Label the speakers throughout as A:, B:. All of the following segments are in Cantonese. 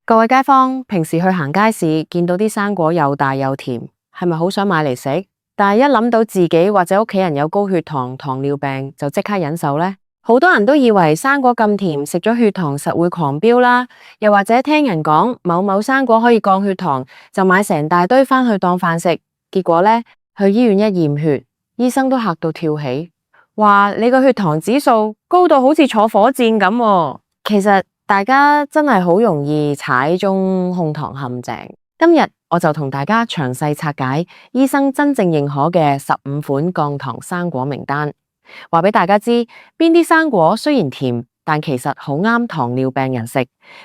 A: 各位街坊，平時去行街市見到啲生果又大又甜，係咪好想買嚟食？但係一諗到自己或者屋企人有高血糖、糖尿病，就即刻忍手呢？好多人都以為生果咁甜，食咗血糖實會狂飆啦，又或者聽人講某某生果可以降血糖，就買成大堆返去當飯食。結果呢，去醫院一驗血，醫生都嚇到跳起，話你個血糖指數高到好似坐火箭咁喎。其實大家真係好容易踩中控糖陷阱。今日我就同大家詳細拆解醫生真正認可嘅15款降糖生果名單，話俾大家知邊啲生果雖然甜，但其實好啱糖尿病人食；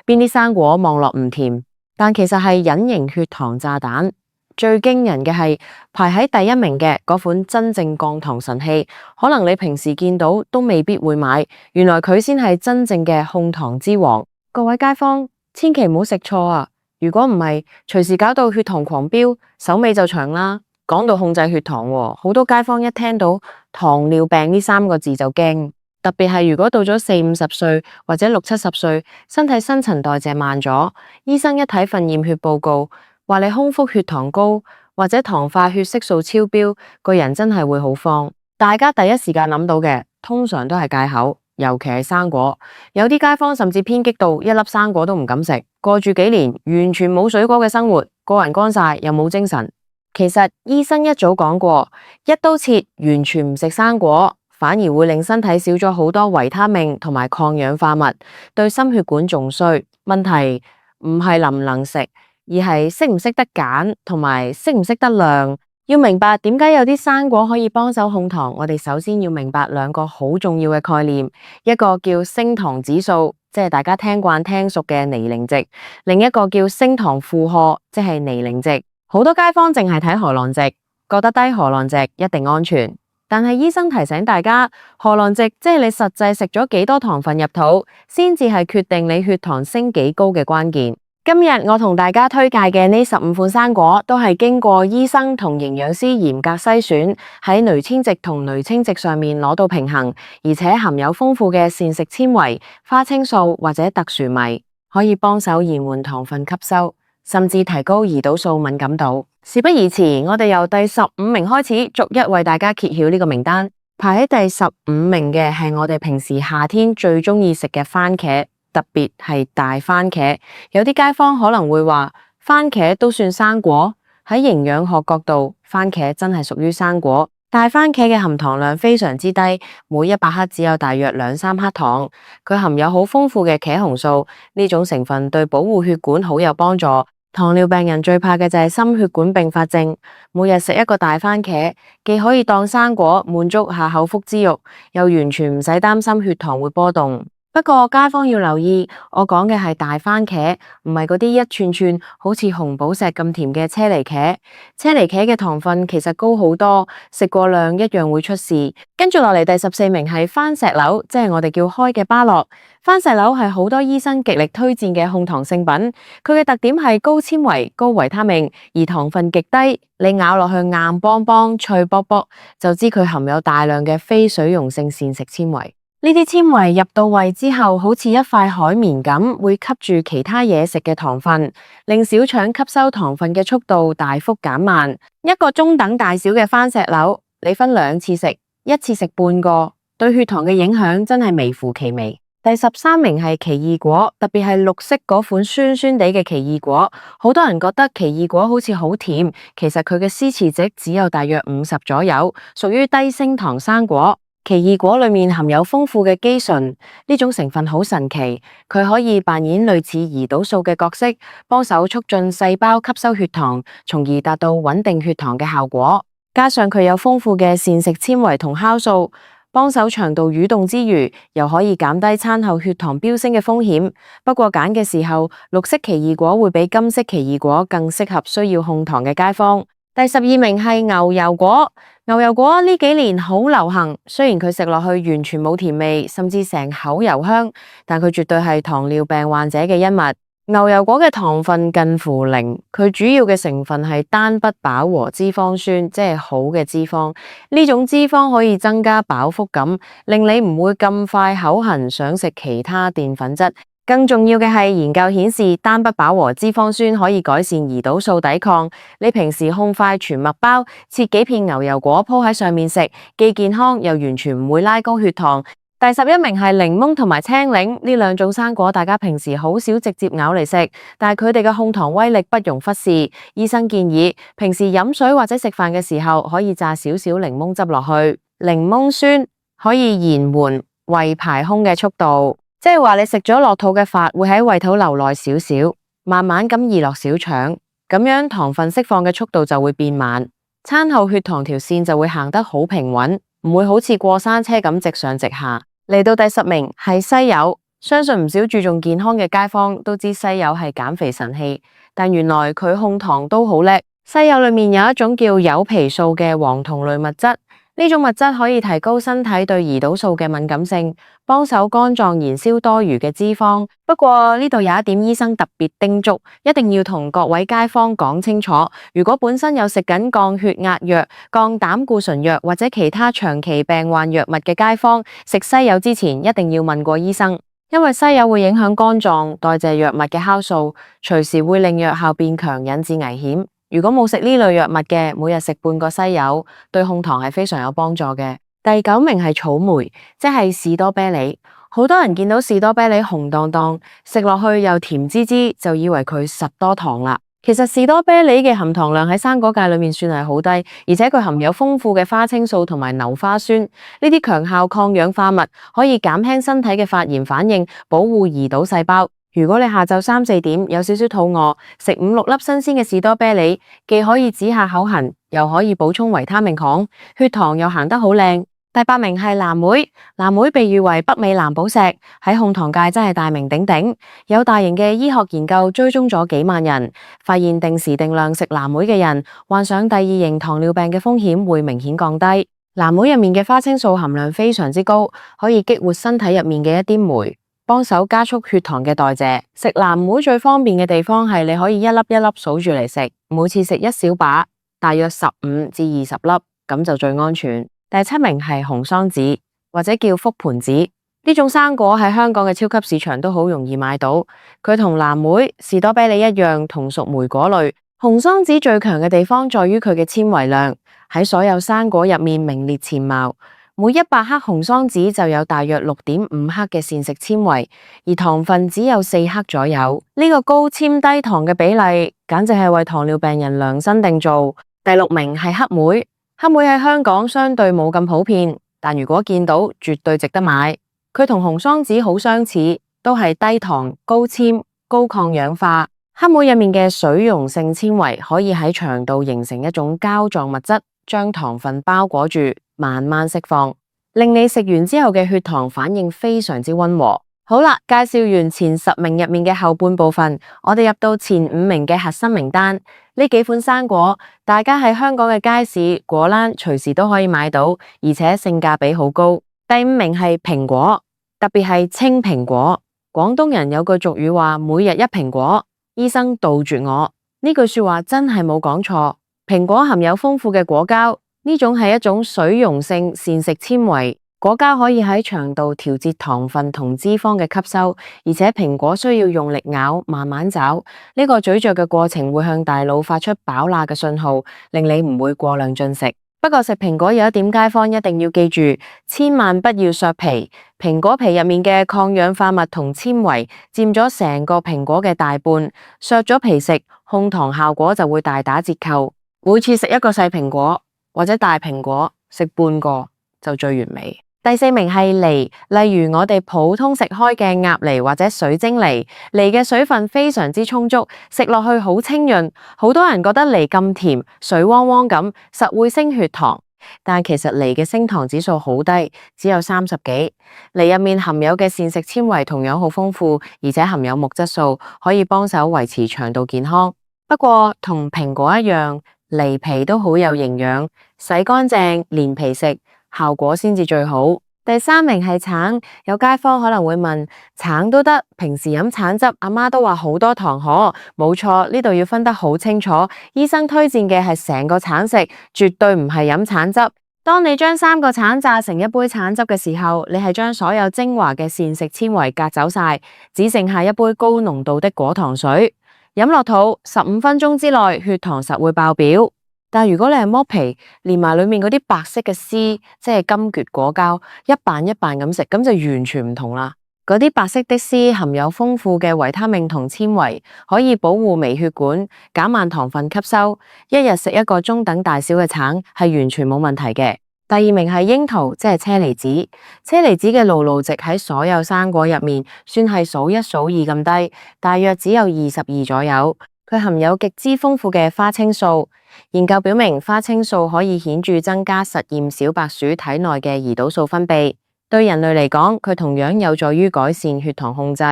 A: 邊啲生果望落唔甜，但其實係隱形血糖炸彈。最驚人嘅係排喺第一名嘅嗰款真正降糖神器，可能你平時見到都未必會買，原來佢先係真正嘅控糖之王。各位街坊，千祈唔好食錯啊！如果唔係，隨時搞到血糖狂飆，手尾就長啦。講到控制血糖喎，好多街坊一聽到糖尿病呢3個字就驚，特別係如果到咗40、50歲或者60、70歲，身體新陳代謝慢咗，醫生一睇份驗血報告，話你空腹血糖高或者糖化血色素超標，個人真係會好慌。大家第一時間諗到嘅通常都係戒口，尤其係生果。有啲街坊甚至偏激到一粒生果都唔敢食，過住幾年完全冇水果嘅生活，個人乾晒又冇精神。其實醫生一早講過，一刀切完全唔食生果，反而會令身體少咗好多維他命同埋抗氧化物，對心血管仲衰。問題唔係能唔能食，而係識唔識得揀，同埋識唔識得量。要明白點解有啲生果可以幫手控糖，我哋首先要明白2個好重要嘅概念，一個叫升糖指數，即係大家聽慣聽熟嘅尼寧值；另一個叫升糖負荷，即係尼寧值。好多街坊淨係睇荷蘭值，覺得低荷蘭值一定安全，但係醫生提醒大家，荷蘭值即係你實際食咗幾多糖分入肚，先至係決定你血糖升幾高嘅關鍵。今日我同大家推介嘅呢15款生果，都係經過醫生同營養師嚴格篩選，喺鎂纖值同鎂烴值上面攞到平衡，而且含有豐富嘅膳食纖維、花青素或者特殊鎂，可以幫手延緩糖分吸收，甚至提高胰島素敏感度。事不宜遲，我哋由第15名開始，逐一為大家揭曉呢個名單。排喺第15名嘅係我哋平時夏天最中意食嘅番茄，特別係大番茄。有啲街坊可能會話，番茄都算生果？喺營養學角度，番茄真係屬於生果。大番茄嘅含糖量非常之低，每100克只有大約2-3克糖。佢含有好豐富嘅茄紅素，呢種成分對保護血管好有幫助。糖尿病人最怕嘅就係心血管併發症。每日食一個大番茄，既可以當生果滿足下口腹之欲，又完全唔使擔心血糖會波動。不過街坊要留意，我講嘅係大番茄，唔係嗰啲一串串好似紅寶石咁甜嘅車厘茄。車厘茄嘅糖分其實高好多，食過量一樣會出事。跟住落嚟第14名係番石榴，即係我哋叫開嘅芭樂。番石榴係好多醫生極力推薦嘅控糖聖品，佢嘅特點係高纖維、高維他命，而糖分極低，你咬落去硬邦邦、脆卜卜，就知佢含有大量嘅非水溶性膳食纖維。呢啲纖維入到胃之後，好似一塊海綿咁，會吸住其他嘢食嘅糖分，令小腸吸收糖分嘅速度大幅減慢。一個中等大小嘅番石榴，你分2次食，一次食半個，對血糖嘅影響真係微乎其微。第13名係奇異果，特別係綠色嗰款酸酸地嘅奇異果。好多人覺得奇異果好似好甜，其實佢嘅司持值只有大約50左右，屬於低升糖生果。奇異果裏面含有豐富嘅肌醇，呢種成分好神奇，佢可以扮演類似胰島素嘅角色，幫手促進細胞吸收血糖，從而達到穩定血糖嘅效果。加上佢有豐富嘅膳食纖維同酵素，幫手腸道蠕動之餘，又可以減低餐後血糖飆升嘅風險。不過揀嘅時候，綠色奇異果會比金色奇異果更適合需要控糖嘅街坊。第12名係牛油果。牛油果呢幾年好流行，雖然佢食落去完全冇甜味，甚至成口油香，但佢絕對係糖尿病患者嘅恩物。牛油果嘅糖分近乎0，佢主要嘅成分係單不飽和脂肪酸，即係好嘅脂肪。呢種脂肪可以增加飽腹感，令你唔會咁快口痕想食其他澱粉質。更重要嘅係研究顯示，單不飽和脂肪酸可以改善胰島素抵抗。你平時控塊全麥包，切幾片牛油果鋪喺上面食，既健康又完全唔會拉高血糖。第11名係檸檬同埋青檸，呢兩種生果大家平時好少直接咬嚟食，但係佢哋嘅控糖威力不容忽視。醫生建議平時飲水或者食飯嘅時候可以榨少少檸檬汁落去，檸檬酸可以延緩胃排空嘅速度。即係話你食咗落肚嘅飯會喺胃肚留耐少少，慢慢咁移落小腸，咁樣糖分釋放嘅速度就會變慢，餐後血糖條線就會行得好平穩，唔會好似過山車咁直上直下。嚟到第10名係西柚，相信唔少注重健康嘅街坊都知西柚係減肥神器，但原來佢控糖都好叻。西柚裏面有一種叫柚皮素嘅黃酮類物質。呢種物質可以提高身體對胰島素嘅敏感性，幫手肝臟燃燒多餘嘅脂肪。不過呢度有一點醫生特別叮囑，一定要同各位街坊講清楚，如果本身有食緊降血壓藥、降膽固醇藥或者其他長期病患藥物嘅街坊，食西柚之前一定要問過醫生，因為西柚會影響肝臟代謝藥物嘅酵素，隨時會令藥效變強，引致危險。如果冇食呢類藥物嘅，每日食半個西柚，對控糖係非常有幫助嘅。第9名係草莓，即係士多啤梨。好多人見到士多啤梨紅當當，食落去又甜滋滋，就以為佢實多糖啦。其實士多啤梨嘅含糖量喺生果界裏面算係好低，而且佢含有豐富嘅花青素同埋硫花酸，呢啲強效抗氧化物可以減輕身體嘅發炎反應，保護胰島細胞。如果你下晝3、4點有少少肚餓，食5、6粒新鮮嘅士多啤梨，既可以止下口痕，又可以補充維他命礦，血糖又行得好靚。第8名係藍莓，藍莓被譽為北美藍寶石，喺控糖界真係大名鼎鼎。有大型嘅醫學研究追蹤咗幾萬人，發現定時定量食藍莓嘅人，患上第2型糖尿病嘅風險會明顯降低。藍莓入面嘅花青素含量非常之高，可以激活身體入面嘅一啲酶，幫手加速血糖嘅代謝。食藍莓最方便嘅地方係你可以一粒一粒數住嚟食，每次食一小把，大約15至20粒，咁就最安全。第7名係紅桑子，或者叫覆盆子。呢種生果喺香港嘅超級市場都好容易買到。佢同藍莓、士多啤梨一樣，同屬莓果類。紅桑子最強嘅地方在於佢嘅纖維量，喺所有生果入面名列前茅。每100克紅桑子就有大約6.5克嘅膳食纖維，而糖分只有4克左右。呢個高纖低糖嘅比例，簡直係為糖尿病人量身定做。第6名係黑莓。黑莓喺香港相對冇咁普遍，但如果見到，絕對值得買。佢同紅桑子好相似，都係低糖、高纖、高抗氧化。黑莓入面嘅水溶性纖維可以喺腸道形成一種膠狀物質，將糖分包裹住，慢慢釋放，令你食完之後嘅血糖反應非常之溫和。好啦，介紹完前10名入面嘅後半部分，我哋入到前5名嘅核心名單。呢幾款生果，大家喺香港嘅街市、果欄隨時都可以買到，而且性價比好高。第5名係蘋果，特別係青蘋果。廣東人有句俗語話：每日一蘋果，醫生杜絕我。呢句說話真係冇講錯。蘋果含有豐富嘅果膠，呢種係一種水溶性膳食纖維。果膠可以喺腸道調節糖分同脂肪嘅吸收，而且蘋果需要用力咬，慢慢嚼。呢個咀嚼嘅過程會向大腦發出飽辣嘅信號，令你唔會過量進食。不過食蘋果有一點街坊一定要記住，千萬不要削皮。蘋果皮入面嘅抗氧化物同纖維佔咗成個蘋果嘅大半，削咗皮食，控糖效果就會大打折扣。每次食一個細蘋果或者大蘋果，食半個就最完美。第4名係梨，例如我哋普通食開嘅鴨梨或者水晶梨，梨嘅水分非常之充足，食落去好清潤。好多人覺得梨咁甜，水汪汪咁，實會升血糖。但其實梨嘅升糖指數好低，只有30幾。梨入面含有嘅膳食纖維同樣好豐富，而且含有木質素，可以幫手維持腸道健康。不過同蘋果一樣，梨皮都好有營養，洗乾淨連皮食，效果先至最好。第3名係橙，有街坊可能會問，橙都得，平時飲橙汁，阿媽都話好多糖可。冇錯，呢度要分得好清楚。醫生推薦嘅係成個橙食，絕對唔係飲橙汁。當你將3個橙榨成一杯橙汁嘅時候，你係將所有精華嘅膳食纖維隔走晒，只剩下一杯高濃度的果糖水。飲落肚15分鐘之內，血糖實會爆表。但如果你係剝皮，連埋裏面嗰啲白色嘅絲，即係金桔果膠，一瓣一瓣咁食，咁就完全唔同啦。嗰啲白色的絲含有豐富嘅維他命同纖維，可以保護微血管，減慢糖分吸收。一日食一個中等大小嘅橙係完全冇問題嘅。第2名係櫻桃，即係車厘子。車厘子嘅露露值喺所有生果入面算係數1數2咁低，大約只有22左右。佢含有極之豐富嘅花青素。研究表明，花青素可以顯著增加實驗小白鼠體內嘅胰島素分泌。對人類嚟講，佢同樣有助於改善血糖控制。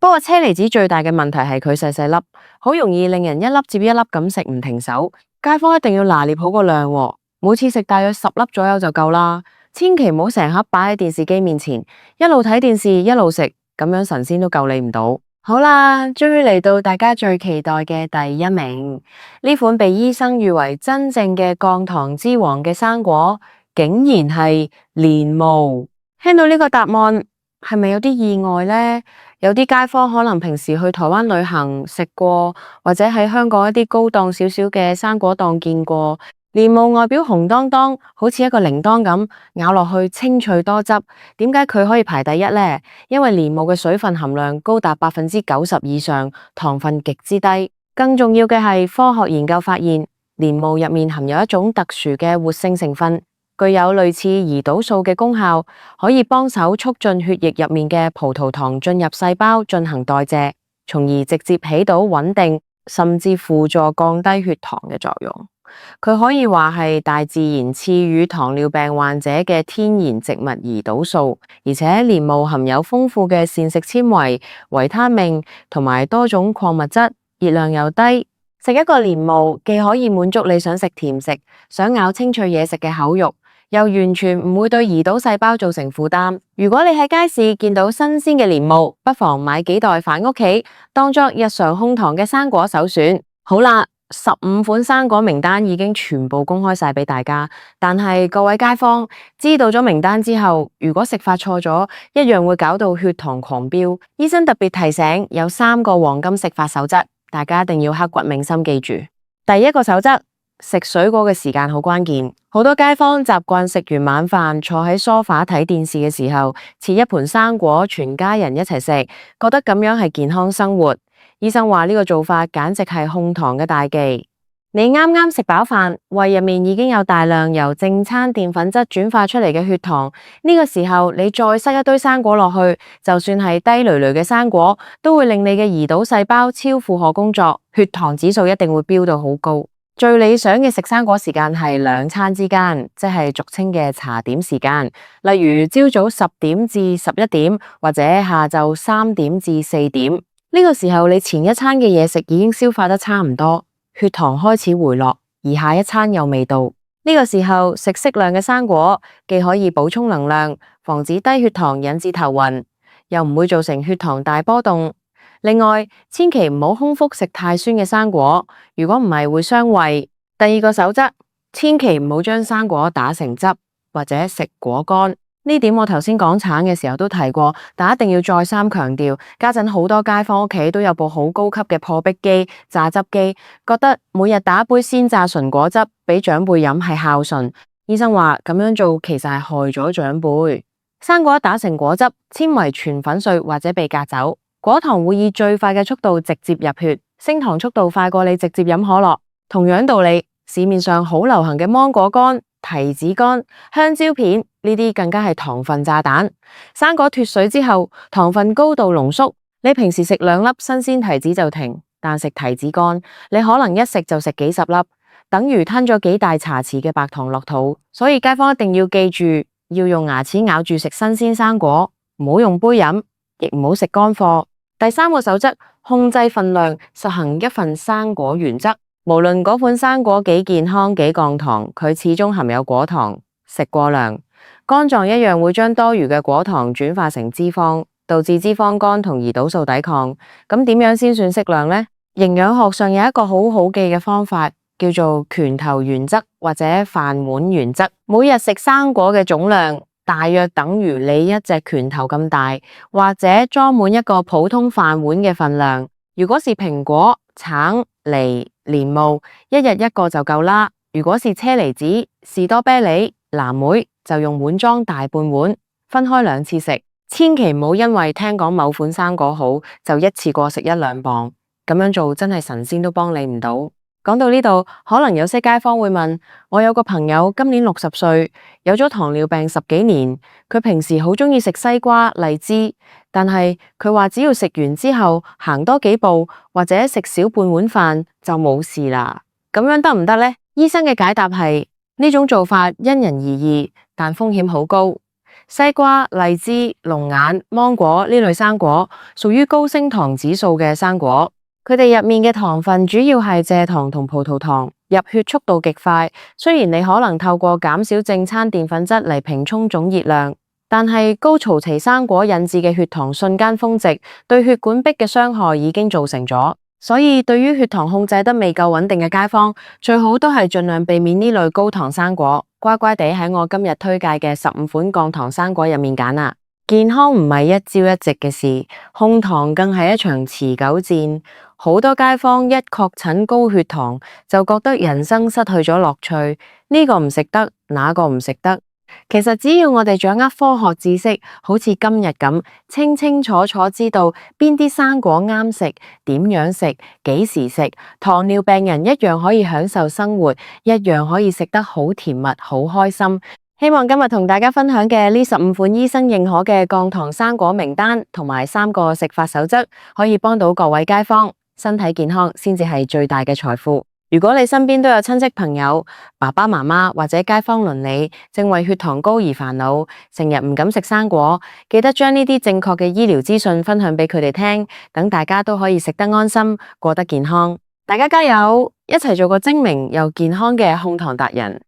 A: 不過車厘子最大嘅問題係佢細細粒，好容易令人一粒接一粒咁食唔停手。街坊一定要拿捏好個量喎，每次食大約10粒左右就夠啦。千祈唔好成盒擺喺電視機面前，一路睇電視一路食，咁樣神仙都救你唔到。好啦，終於嚟到大家最期待嘅第1名，呢款被醫生譽為真正嘅降糖之王嘅生果，竟然係蓮霧。聽到呢個答案，係咪有啲意外呢？有啲街坊可能平時去台灣旅行食過，或者喺香港一啲高檔少少嘅生果檔見過。蓮霧外表紅當當，好似一個鈴鐺咁，咬落去清脆多汁。點解佢可以排第1呢？因為蓮霧嘅水分含量高達90%以上，糖分極之低。更重要嘅係，科學研究發現，蓮霧入面含有一種特殊嘅活性成分，具有類似胰島素嘅功效，可以幫手促進血液入面嘅葡萄糖進入細胞進行代謝，從而直接起到穩定甚至輔助降低血糖嘅作用。佢可以話係大自然賜予糖尿病患者嘅天然植物胰島素，而且蓮霧含有豐富嘅膳食纖維、維他命同埋多種礦物質，熱量又低。食一個蓮霧既可以滿足你想食甜食、想咬清脆嘢食嘅口慾，又完全唔會對胰島細胞造成負擔。如果你喺街市見到新鮮嘅蓮霧，不妨買幾袋返屋企，當作日常控糖嘅生果首選。好啦，15款生果名單已經全部公開晒俾大家，但係各位街坊知道咗名單之後，如果食法錯咗，一樣會搞到血糖狂飆。醫生特別提醒，有3個黃金食法守則，大家一定要刻骨銘心記住。第1個守則，食水果嘅時間好關鍵。好多街坊習慣食完晚飯坐喺梳化睇電視嘅時候，切一盤生果，全家人一齊食，覺得咁樣係健康生活。醫生話呢個做法簡直係控糖嘅大忌。你啱啱食飽飯，胃入面已經有大量由正餐澱粉質轉化出嚟嘅血糖，呢個時候你再塞一堆生果落去，就算係低累累嘅生果，都會令你嘅胰島細胞超負荷工作，血糖指數一定會飆到好高。最理想嘅食生果時間係2餐之間，即係俗稱嘅茶點時間，例如朝早10點至11點，或者下晝3點至4點。呢個時候你前一餐嘅嘢食已經消化得差唔多，血糖開始回落，而下一餐又未到。呢個時候食適量嘅生果，既可以補充能量，防止低血糖引致頭暈，又唔會造成血糖大波動。另外，千祈唔好空腹食太酸嘅生果，如果唔係會傷胃。第2個守則，千祈唔好將生果打成汁或者食果乾。呢點我頭先講橙嘅時候都提過，但一定要再三強調，家陣好多街坊屋企都有部好高級嘅破壁機、榨汁機，覺得每日打一杯鮮榨純果汁俾長輩飲係孝順。醫生話咁樣做其實係害咗長輩。生果打成果汁，纖維全粉碎或者被隔走，果糖會以最快嘅速度直接入血，升糖速度快過你直接飲可樂。同樣道理，市面上好流行嘅芒果乾、提子乾、香蕉片，呢啲更加係糖分炸彈。生果脫水之後，糖分高度濃縮，你平時食2粒新鮮提子就停，但食提子乾，你可能一食就食幾十粒，等於吞咗幾大茶匙嘅白糖落肚。所以街坊一定要記住，要用牙齒咬住食新鮮生果，唔好用杯飲，亦唔好食乾貨。第3個守則，控制分量，實行1份生果原則。無論嗰款生果幾健康幾降糖，佢始終含有果糖，食過量，肝臟一樣會將多餘嘅果糖轉化成脂肪，導致脂肪肝同胰島素抵抗。咁點樣先算適量呢？營養學上有一個好好記嘅方法，叫做拳頭原則或者飯碗原則，每日食生果嘅總量大約等於你一隻拳頭咁大，或者裝滿一個普通飯碗嘅份量。如果是蘋果、橙、梨、蓮霧，一日一個就夠啦。如果是車厘子、士多啤梨、藍莓，就用碗裝大半碗，分開2次食。千祈唔好因為聽講某款生果好，就一次過食1-2磅，咁樣做真係神仙都幫你唔到。講到呢度，可能有些街坊會問，我有個朋友今年60歲，有咗糖尿病10幾年，佢平時好鍾意食西瓜、荔枝，但係佢話只要食完之後行多幾步或者食少半碗飯就冇事啦，咁樣得唔得呢？醫生嘅解答係，呢種做法因人而異，但風險好高。西瓜、荔枝、龍眼、芒果呢類生果屬於高升糖指數嘅生果。佢哋入面嘅糖分主要係蔗糖同葡萄糖，入血速度極快。雖然你可能透過減少正餐澱粉質嚟平充總熱量，但係高曹期生果引致嘅血糖瞬間峰值，對血管壁嘅傷害已經造成咗。所以對於血糖控制得未夠穩定嘅街坊，最好都係盡量避免呢類高糖生果，乖乖地喺我今日推介嘅15款降糖生果入面揀啦。健康唔係一朝一夕嘅事，控糖更係一場持久戰。好多街坊一確診高血糖，就覺得人生失去咗樂趣，呢個唔食得，那個唔食得。其實只要我哋掌握科學知識，好似今日咁，清清楚楚知道邊啲生果啱食，點樣食，幾時食，糖尿病人一樣可以享受生活，一樣可以食得好甜蜜，好開心。希望今日同大家分享嘅呢15款醫生認可嘅降糖生果名單，同埋3個食法守則，可以幫到各位街坊。身體健康先至係最大嘅財富。如果你身邊都有親戚朋友、爸爸媽媽或者街坊鄰里正為血糖高而煩惱，成日唔敢食生果，記得將呢啲正確嘅醫療資訊分享俾佢哋聽，等大家都可以食得安心，過得健康。大家加油，一齊做個精明又健康嘅控糖達人。